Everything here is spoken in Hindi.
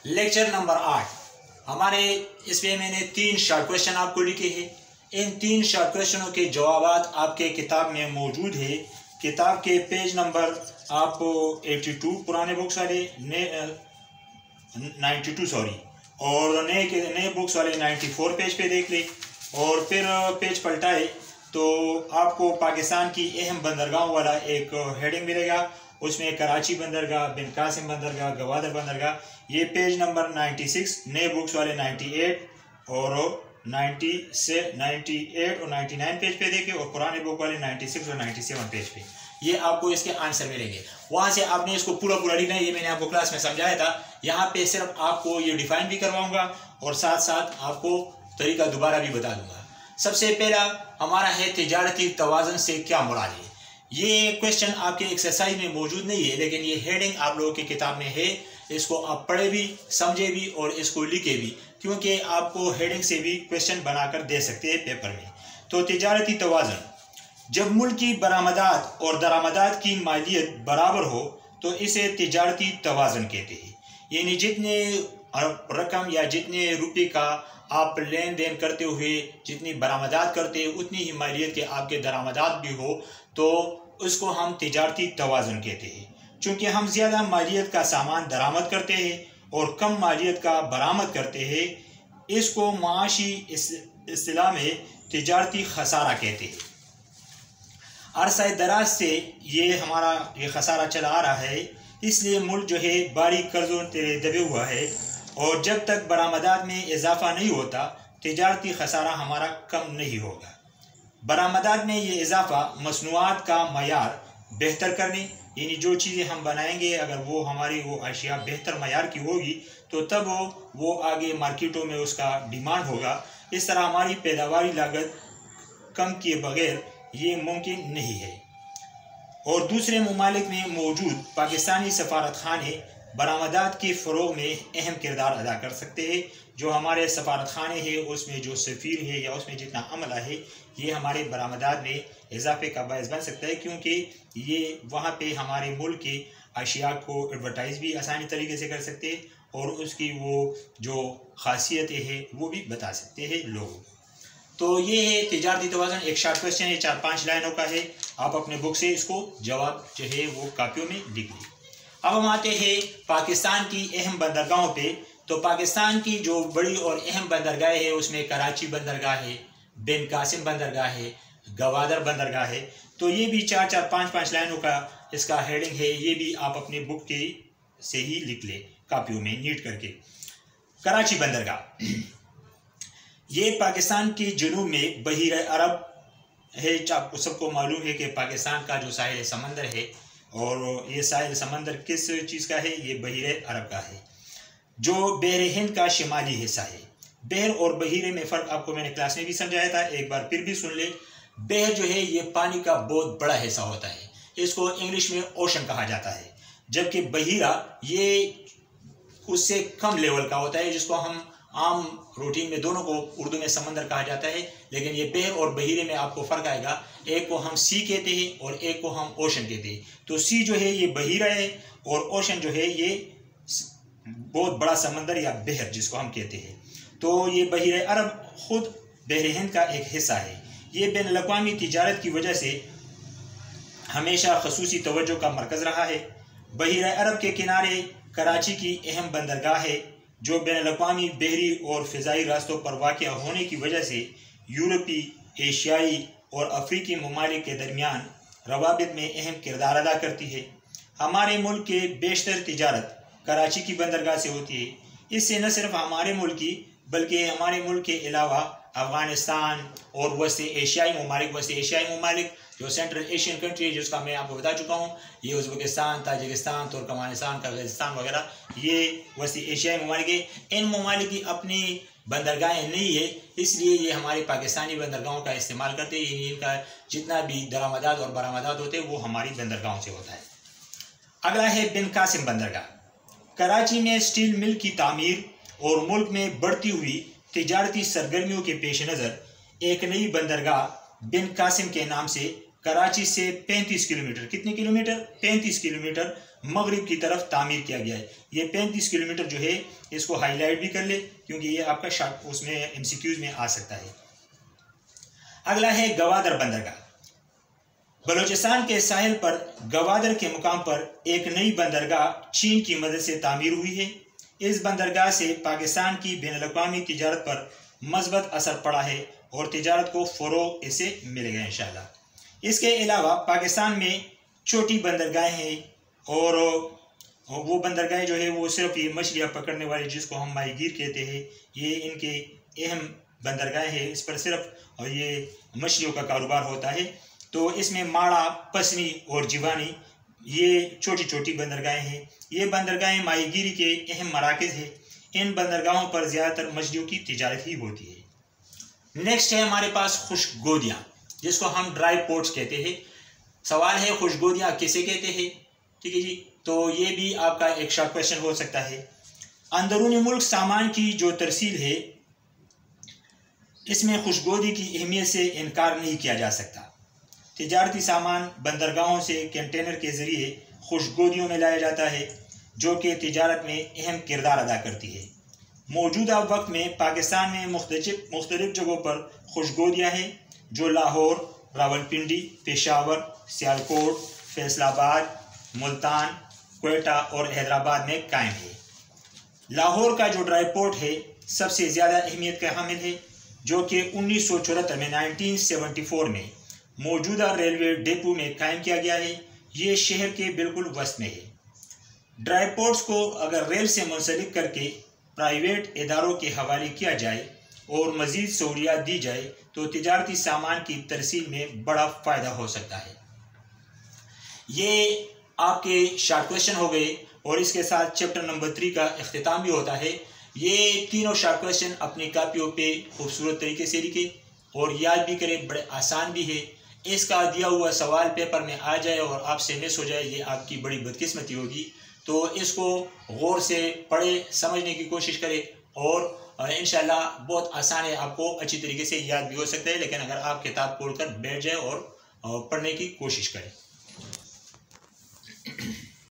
लेक्चर नंबर 8 हमारे इसमें मैंने 3 शॉर्ट क्वेश्चन आपको लिखे हैं। इन 3 शॉर्ट क्वेश्चनों के जवाब आपके किताब में मौजूद है। किताब के पेज नंबर आप 82 पुराने बुक्स वाले 92 सॉरी और नए बुक्स वाले 94 पेज पे देख ले और फिर पेज पलटाए तो आपको पाकिस्तान की अहम बंदरगाहों वाला एक हेडिंग मिलेगा। उसमें कराची बंदरगाह, बिन कासिम बंदरगाह, गवादर बंदरगाह, ये पेज नंबर 96, नए बुक्स वाले 98 और 98 और 99 पेज पे देखे और पुराने बुक वाले 96 और 97 पेज पे ये आपको इसके आंसर मिलेंगे। वहां से आपने इसको पूरा लिखना है। ये मैंने आपको क्लास में समझाया था। यहाँ पे सिर्फ आपको ये डिफाइन भी करवाऊंगा और साथ साथ आपको तरीका दोबारा भी बता दूंगा। सबसे पहला हमारा है तिजारती तवाज़ुन से क्या मुराद है। ये क्वेश्चन आपके एक्सरसाइज में मौजूद नहीं है, लेकिन ये हेडिंग आप लोगों की किताब में है। इसको आप पढ़े भी, समझे भी और इसको लिखे भी, क्योंकि आपको हेडिंग से भी क्वेश्चन बनाकर दे सकते हैं पेपर में। तो तिजारती तवाज़ुन, जब मुल्क की बरामदात और दरामदात की मालियत बराबर हो तो इसे तिजारती तवाज़ुन कहते हैं। यानी जितने रकम या जितने रुपये का आप लेन देन करते हुए जितनी बरामदात करते हैं उतनी ही मालियत के आपके दरामदात भी हो तो उसको हम तिजारती तवाज़ुन कहते हैं। चूँकि हम ज़्यादा मालियत का सामान दरामद करते हैं और कम मालियत का बरामद करते हैं, इसको माशी इस्तिलाह में तिजारती खसारा कहते हैं। अरसा दराज से ये खसारा चला आ रहा है, इसलिए मुल्क जो है बारीक कर्जों तेरे दबे हुआ है और जब तक बरामदात में इजाफा नहीं होता तिजारती खसारा हमारा कम नहीं होगा। बरामदात में ये इजाफा मसनूआत का मयार बेहतर करने, यानी जो चीज़ें हम बनाएंगे अगर वो हमारी वो अशिया बेहतर मयार की होगी तो तब वो आगे मार्केटों में उसका डिमांड होगा। इस तरह हमारी पैदावारी लागत कम किए बगैर ये मुमकिन नहीं है। और दूसरे ममालिक में मौजूद पाकिस्तानी सफारत खाने बरामदात के फ़रोग़ में अहम किरदार अदा कर सकते हैं। जो हमारे सफारत खाने हैं उसमें जो सफ़ीर है या उसमें जितना अमला है ये हमारे बरामदात में इजाफे का बायस बन सकता है, क्योंकि ये वहाँ पे हमारे मुल्क के अशिया को एडवर्टाइज़ भी आसानी तरीके से कर सकते हैं और उसकी वो जो खासियतें हैं वो भी बता सकते हैं लोगों। तो ये है तिजारती तवाज़ुन। एक शॉर्ट क्वेश्चन है, 4-5 लाइनों का है। आप अपने बुक से इसको जवाब जो है वो कापियों में लिख लीजिए। अब हम आते हैं पाकिस्तान की अहम बंदरगाहों पे। तो पाकिस्तान की जो बड़ी और अहम बंदरगाह है उसमें कराची बंदरगाह है, बिन कासिम बंदरगाह है, गवादर बंदरगाह है। तो ये भी 4-5 लाइनों का इसका हेडिंग है। ये भी आप अपनी बुक के से ही लिख ले कापियों में नीट करके। कराची बंदरगाह ये पाकिस्तान के जुनूब में बहीर अरब है। आपको सबको मालूम है कि पाकिस्तान का जो साहिल समंदर है और ये साहिल समंदर किस चीज़ का है, ये बहीर अरब का है जो बहर हिंद का शिमाली हिस्सा है। बहर और बहीरे में फ़र्क आपको मैंने क्लास में भी समझाया था, एक बार फिर भी सुन ले। बहर जो है ये पानी का बहुत बड़ा हिस्सा होता है, इसको इंग्लिश में ओशन कहा जाता है, जबकि बहीरा ये उससे कम लेवल का होता है जिसको हम आम रूटीन में दोनों को उर्दू में समंदर कहा जाता है, लेकिन ये बहर और बहीरे में आपको फ़र्क आएगा। एक को हम सी कहते हैं और एक को हम ओशन कहते हैं। तो सी जो है ये बहीरा है और ओशन जो है ये बहुत बड़ा समंदर या बहर जिसको हम कहते हैं। तो ये बहीर अरब खुद बहर हिंद का एक हिस्सा है। ये बैन अल-अक़वामी तिजारत की वजह से हमेशा खसूसी तवज्जो का मरकज़ रहा है। बहीर अरब के किनारे कराची की अहम बंदरगाह है जो बैन अल-अक़वामी बहरी और फ़िज़ाई रास्तों पर वाक़या होने की वजह से यूरोपी, एशियाई और अफ्रीकी ममालिक के दरमियान रवाबित में अहम किरदार अदा करती है। हमारे मुल्क के बेशतर तिजारत कराची की बंदरगाह से होती है। इससे न सिर्फ हमारे मुल्क की बल्कि हमारे मुल्क के अलावा अफ़गानिस्तान और वस्ती एशियाई ममालिक जो सेंट्रल एशियन कंट्री है जिसका मैं आपको बता चुका हूँ, ये उज़्बेकिस्तान, ताजिकिस्तान, तुर्कमानिस्तान, कज़ाकिस्तान वगैरह, ये वस्ती एशियाई ममालिक है। इन ममालिक की अपनी बंदरगाहें नहीं है, इसलिए ये हमारे पाकिस्तानी बंदरगाहों का इस्तेमाल करते हैं। इनका जितना भी दरामदात और बरामदात होते हैं वो हमारी बंदरगाहों से होता है। अगला है बिन कासिम बंदरगाह। कराची में स्टील मिल की तामीर और मुल्क में बढ़ती हुई तिजारती सरगर्मियों के पेश नज़र एक नई बंदरगाह बिन कासिम के नाम से कराची से 35 किलोमीटर, कितने किलोमीटर, 35 किलोमीटर मगरिब की तरफ तामीर किया गया है। ये 35 किलोमीटर जो है इसको हाईलाइट भी कर ले, क्योंकि ये आपका शॉर्ट उसमें एमसीक्यूज में आ सकता है। अगला है गवादर बंदरगाह। बलूचिस्तान के साहिल पर गवादर के मुकाम पर एक नई बंदरगाह चीन की मदद से तामीर हुई है। इस बंदरगाह से पाकिस्तान की बैनुल-अक़वामी तिजारत पर मस्बत असर पड़ा है और तिजारत को फ़रोग़ इससे मिलेगा इंशाल्लाह। इसके अलावा पाकिस्तान में छोटी बंदरगाहें हैं और वो बंदरगाहें जो है वो सिर्फ ये मछलियाँ पकड़ने वाली जिसको हम माहीगीर कहते हैं, ये इनके अहम बंदरगाहें हैं। इस पर सिर्फ ये मछलियों का कारोबार होता है। तो इसमें माड़ा, पसनी और जीवानी ये छोटी छोटी बंदरगाहें हैं। ये बंदरगाहें माहीगीरी के अहम मराकज़ हैं। इन बंदरगाहों पर ज़्यादातर मछलियों की तिजारत ही होती है। नेक्स्ट है हमारे पास खुशगोदियाँ, जिसको हम ड्राई पोर्ट्स कहते हैं। सवाल है खुशगोदियाँ किसे कहते हैं, ठीक है जी। तो ये भी आपका एक शॉर्ट क्वेश्चन हो सकता है। अंदरूनी मुल्क सामान की जो तरसील है, इसमें खुशगोदी की अहमियत से इनकार नहीं किया जा सकता। तिजारती सामान बंदरगाहों से कंटेनर के ज़रिए खुशगोदियों में लाया जाता है, जो कि तिजारत में अहम किरदार अदा करती है। मौजूदा वक्त में पाकिस्तान में मुख्तलिफ जगहों पर खुशगोदियाँ हैं, जो लाहौर, रावलपिंडी, पेशावर, सियालकोट, फैसलाबाद, मुल्तान, क्वेटा और हैदराबाद में कायम है। लाहौर का जो ड्राई पोर्ट है सबसे ज़्यादा अहमियत का हामिल है, जो कि 1974 में 1974 में मौजूदा रेलवे डिपो में कायम किया गया है। ये शहर के बिल्कुल वस्त में है। ड्राई पोर्ट्स को अगर रेल से मुंसलिक करके प्राइवेट इदारों के हवाले किया जाए और मज़ीद सहूलियात दी जाए तो तिजारती सामान की तरसील में बड़ा फ़ायदा हो सकता है। ये आपके शॉर्ट क्वेश्चन हो गए और इसके साथ चैप्टर नंबर 3 का इख्तिताम भी होता है। ये तीनों शॉर्ट क्वेश्चन अपनी कापियों पे खूबसूरत तरीके से लिखे और याद भी करें, बड़े आसान भी है। इसका दिया हुआ सवाल पेपर में आ जाए और आपसे मिस हो जाए, ये आपकी बड़ी बदकिस्मती होगी। तो इसको गौर से पढ़े, समझने की कोशिश करें और इंशाल्लाह बहुत आसान है, आपको अच्छी तरीके से याद भी हो सकता है। लेकिन अगर आप किताब खोलकर बैठ जाए और पढ़ने की कोशिश करें।